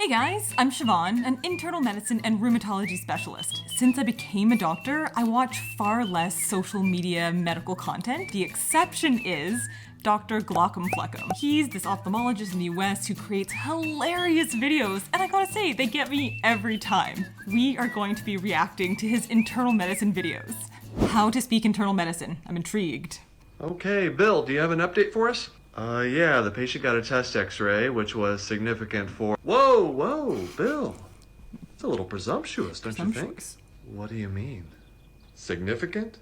Hey guys, I'm Siobhan, an internal medicine and rheumatology specialist. Since I became a doctor, I watch far less social media medical content. The exception is Dr. Glaucom Fleckham. He's this ophthalmologist in the US who creates hilarious videos, and I gotta say, they get me every time. We are going to be reacting to his internal medicine videos. How to speak internal medicine. I'm intrigued. Okay, Bill, do you have an update for us? Yeah, the patient got a chest x-ray, which was significant for... Whoa, Bill. It's a little presumptuous, don't you think? What do you mean? Significant?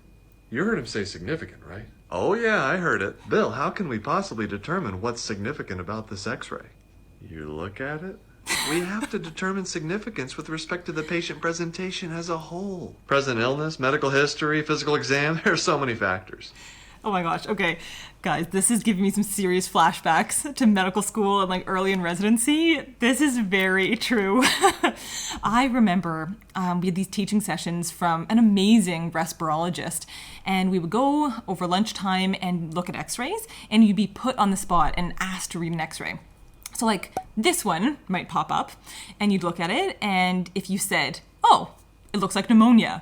You heard him say significant, right? Oh yeah, I heard it. Bill, how can we possibly determine what's significant about this x-ray? You look at it? We have to determine significance with respect to the patient presentation as a whole. Present illness, medical history, physical exam, there are so many factors. Oh my gosh, okay. Guys, this is giving me some serious flashbacks to medical school and early in residency. This is very true. I remember we had these teaching sessions from an amazing respirologist, and we would go over lunchtime and look at x-rays, and you'd be put on the spot and asked to read an x-ray. So this one might pop up, and you'd look at it, and if you said, oh, it looks like pneumonia,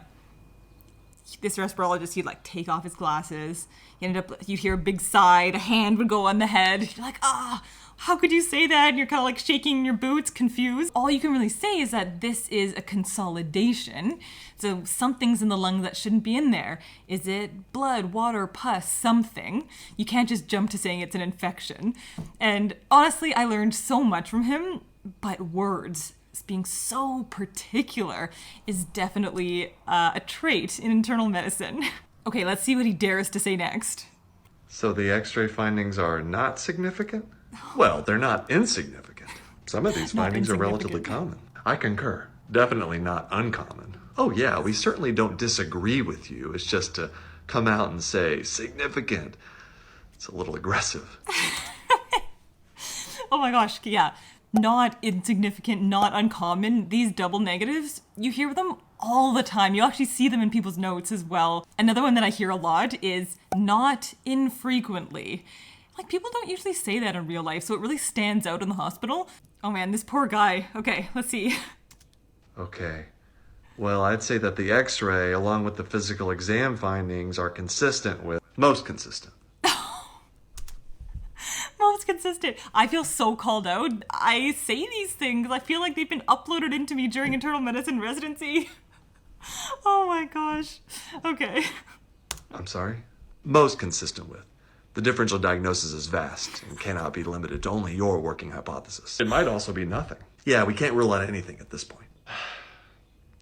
this respirologist, he'd take off his glasses. You'd hear a big sigh, a hand would go on the head. You're like, how could you say that? And you're kind of shaking your boots, confused. All you can really say is that this is a consolidation. So something's in the lung that shouldn't be in there. Is it blood, water, pus, something? You can't just jump to saying it's an infection. And honestly, I learned so much from him, but words, being so particular, is definitely a trait in internal medicine. Okay, let's see what he dares to say next. So the x-ray findings are not significant? Well, they're not insignificant. Some of these findings are relatively common. I concur. Definitely not uncommon. Oh yeah, we certainly don't disagree with you. It's just to come out and say significant. It's a little aggressive. Oh my gosh, yeah. Not insignificant, not uncommon. These double negatives, you hear them all the time. You actually see them in people's notes as well. Another one that I hear a lot is not infrequently. People don't usually say that in real life, so it really stands out in the hospital. Oh man, this poor guy. Okay, let's see. Okay. Well, I'd say that the x-ray, along with the physical exam findings, are consistent with... most consistent. Most consistent. I feel so called out. I say these things. I feel like they've been uploaded into me during internal medicine residency. Oh my gosh. Okay. I'm sorry? Most consistent with. The differential diagnosis is vast and cannot be limited to only your working hypothesis. It might also be nothing. Yeah, we can't rule out anything at this point.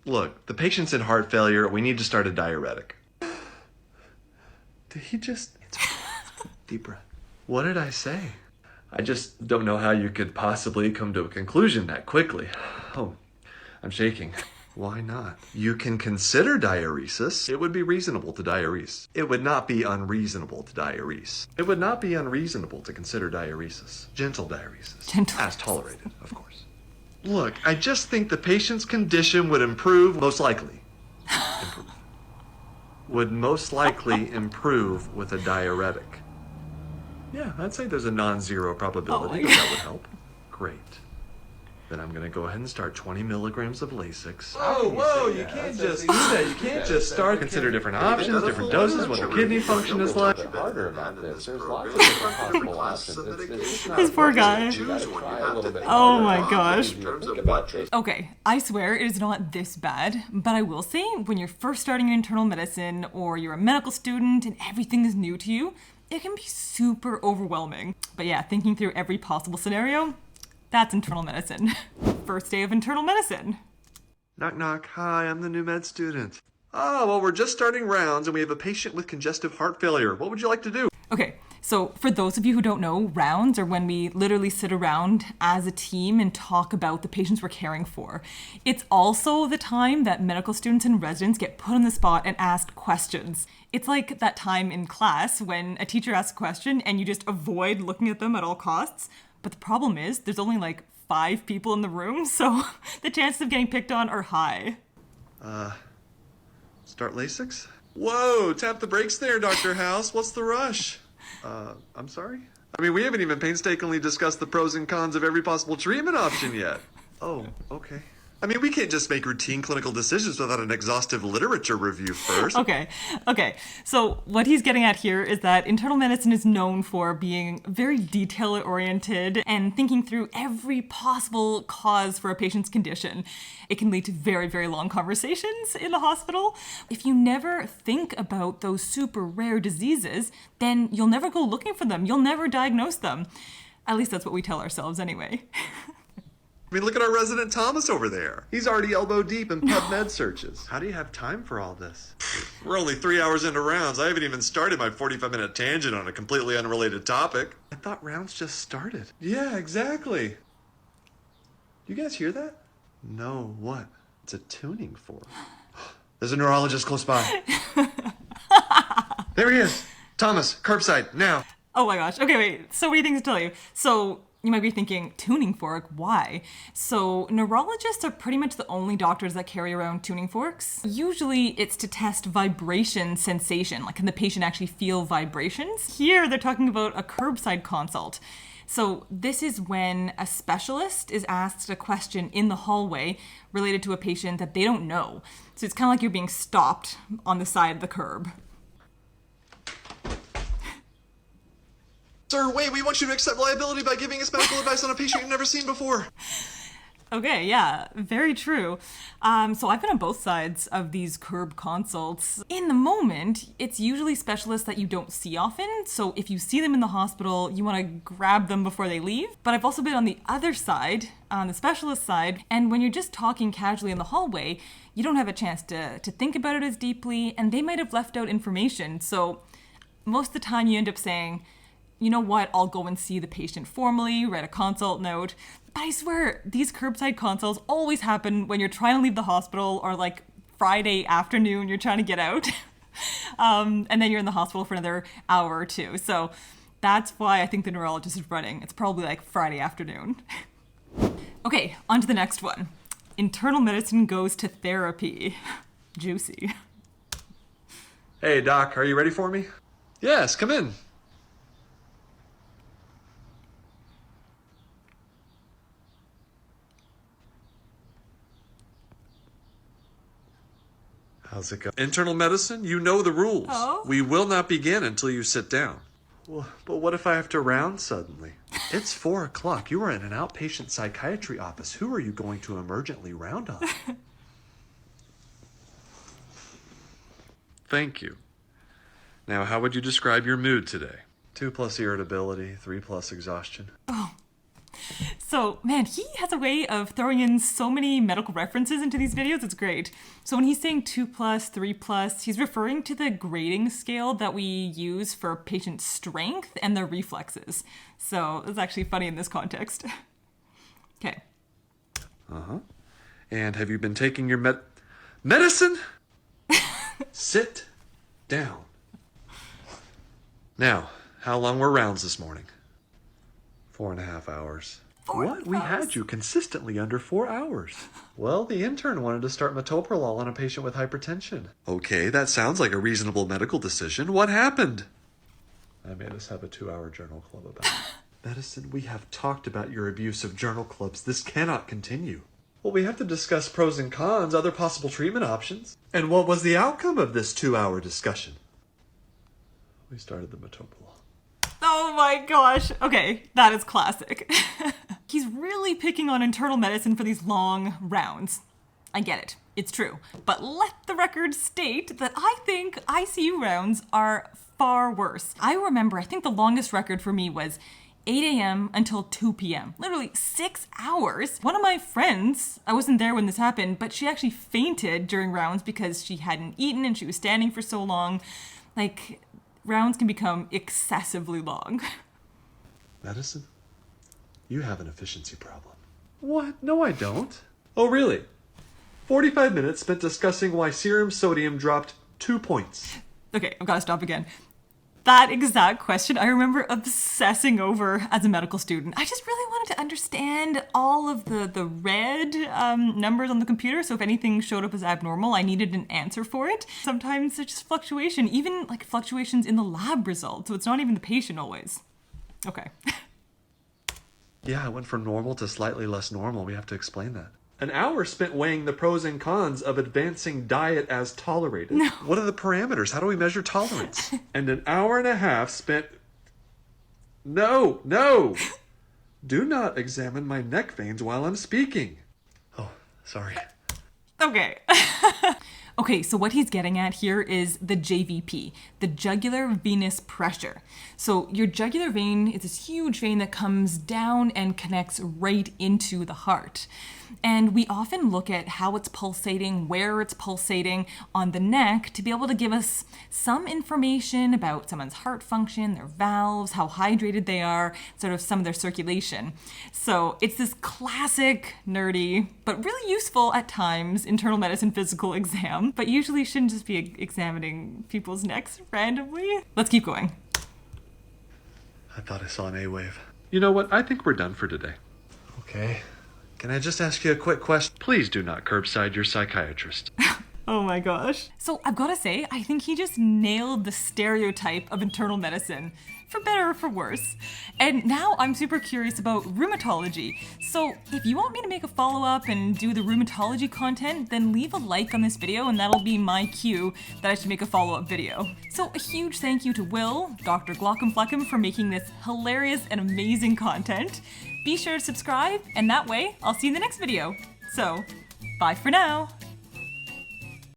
Look, the patient's in heart failure. We need to start a diuretic. Did he just... Deep breath. What did I say? I just don't know how you could possibly come to a conclusion that quickly. Oh, I'm shaking. Why not? You can consider diuresis. It would be reasonable to diurese. It would not be unreasonable to diurese. It would not be unreasonable to consider diuresis. Gentle diuresis. Gentle. As tolerated, of course. Look, I just think the patient's condition would improve, most likely. Improve. Would most likely improve with a diuretic. Yeah, I'd say there's a non-zero probability that would help. Great. Then I'm going to go ahead and start 20 milligrams of Lasix. Whoa, you can't just do that. You can't just start. Consider different options, different doses, what the kidney function is like. This poor guy. Oh my gosh. Okay, I swear it is not this bad, but I will say when you're first starting in internal medicine or you're a medical student and everything is new to you, it can be super overwhelming. But yeah, thinking through every possible scenario, that's internal medicine. First day of internal medicine. Knock, knock. Hi, I'm the new med student. Oh, well, we're just starting rounds and we have a patient with congestive heart failure. What would you like to do? Okay, so for those of you who don't know, rounds are when we literally sit around as a team and talk about the patients we're caring for. It's also the time that medical students and residents get put on the spot and asked questions. It's like that time in class when a teacher asks a question and you just avoid looking at them at all costs. But the problem is there's only 5 people in the room, so the chances of getting picked on are high. Start Lasix? Whoa, tap the brakes there, Dr. House. What's the rush? I'm sorry? I mean, we haven't even painstakingly discussed the pros and cons of every possible treatment option yet. Oh, okay. I mean, we can't just make routine clinical decisions without an exhaustive literature review first. Okay. So what he's getting at here is that internal medicine is known for being very detail-oriented and thinking through every possible cause for a patient's condition. It can lead to very, very long conversations in the hospital. If you never think about those super rare diseases, then you'll never go looking for them. You'll never diagnose them. At least that's what we tell ourselves anyway. I mean, look at our resident Thomas over there. He's already elbow deep in PubMed searches. How do you have time for all this? We're only 3 hours into rounds. I haven't even started my 45-minute tangent on a completely unrelated topic. I thought rounds just started. Yeah, exactly. You guys hear that? No, what? It's a tuning fork. There's a neurologist close by. There he is. Thomas, curbside, now. Oh my gosh. Okay, wait. So many things to tell you. So you might be thinking, tuning fork, why? So neurologists are pretty much the only doctors that carry around tuning forks. Usually it's to test vibration sensation, like can the patient actually feel vibrations? Here they're talking about a curbside consult. So this is when a specialist is asked a question in the hallway related to a patient that they don't know. So it's kind of like you're being stopped on the side of the curb. Sir, wait, we want you to accept liability by giving us medical advice on a patient you've never seen before. Okay, yeah, very true. So I've been on both sides of these curb consults. In the moment, it's usually specialists that you don't see often. So if you see them in the hospital, you want to grab them before they leave. But I've also been on the other side, on the specialist side. And when you're just talking casually in the hallway, you don't have a chance to think about it as deeply. And they might have left out information. So most of the time you end up saying, you know what, I'll go and see the patient formally, write a consult note. But I swear, these curbside consults always happen when you're trying to leave the hospital or like Friday afternoon, you're trying to get out. And then you're in the hospital for another hour or two. So that's why I think the neurologist is running. It's probably like Friday afternoon. Okay, on to the next one. Internal medicine goes to therapy. Juicy. Hey, Doc, are you ready for me? Yes, come in. How's it go? Internal medicine, you know the rules. Oh? We will not begin until you sit down. Well, but what if I have to round suddenly? It's 4 o'clock. You are in an outpatient psychiatry office. Who are you going to emergently round on? Thank you. Now, how would you describe your mood today? 2 plus irritability, 3 plus exhaustion. So, man, he has a way of throwing in so many medical references into these videos. It's great. So when he's saying 2 plus, 3 plus, he's referring to the grading scale that we use for patient strength and their reflexes. So it's actually funny in this context. Okay. Uh-huh. And have you been taking your medicine? Sit down. Now, how long were rounds this morning? 4.5 hours. What? We had you consistently under 4 hours. Well, the intern wanted to start metoprolol on a patient with hypertension. Okay, that sounds like a reasonable medical decision. What happened? I made us have a 2-hour journal club about it. Medicine, we have talked about your abuse of journal clubs. This cannot continue. Well, we have to discuss pros and cons, other possible treatment options. And what was the outcome of this 2-hour discussion? We started the metoprolol. Oh my gosh. Okay, that is classic. He's really picking on internal medicine for these long rounds. I get it. It's true. But let the record state that I think ICU rounds are far worse. I remember, I think the longest record for me was 8 a.m. until 2 p.m. Literally 6 hours. One of my friends, I wasn't there when this happened, but she actually fainted during rounds because she hadn't eaten and she was standing for so long. Like, rounds can become excessively long. Medicine? You have an efficiency problem. What? No, I don't. Oh, really? 45 minutes spent discussing why serum sodium dropped 2 points. Okay, I've got to stop again. That exact question I remember obsessing over as a medical student. I just really wanted to understand all of the red numbers on the computer, so if anything showed up as abnormal, I needed an answer for it. Sometimes it's just fluctuation, even like fluctuations in the lab results, so it's not even the patient always. Okay. Yeah, I went from normal to slightly less normal. We have to explain that. An hour spent weighing the pros and cons of advancing diet as tolerated. No. What are the parameters? How do we measure tolerance? And an hour and a half spent... No! Do not examine my neck veins while I'm speaking. Oh, sorry. Okay. Okay, so what he's getting at here is the JVP, the jugular venous pressure. So your jugular vein is this huge vein that comes down and connects right into the heart. And we often look at how it's pulsating, where it's pulsating on the neck to be able to give us some information about someone's heart function, their valves, how hydrated they are, sort of some of their circulation. So it's this classic, nerdy, but really useful at times internal medicine physical exam, but usually shouldn't just be examining people's necks randomly. Let's keep going. I thought I saw an A wave. You know what? I think we're done for today. Okay. Can I just ask you a quick question? Please do not curbside your psychiatrist. Oh my gosh. So I've got to say, I think he just nailed the stereotype of internal medicine, for better or for worse. And now I'm super curious about rheumatology. So if you want me to make a follow-up and do the rheumatology content, then leave a like on this video and that'll be my cue that I should make a follow-up video. So a huge thank you to Will, Dr. Glockum Fleckum, for making this hilarious and amazing content. Be sure to subscribe, and that way I'll see you in the next video. So, bye for now.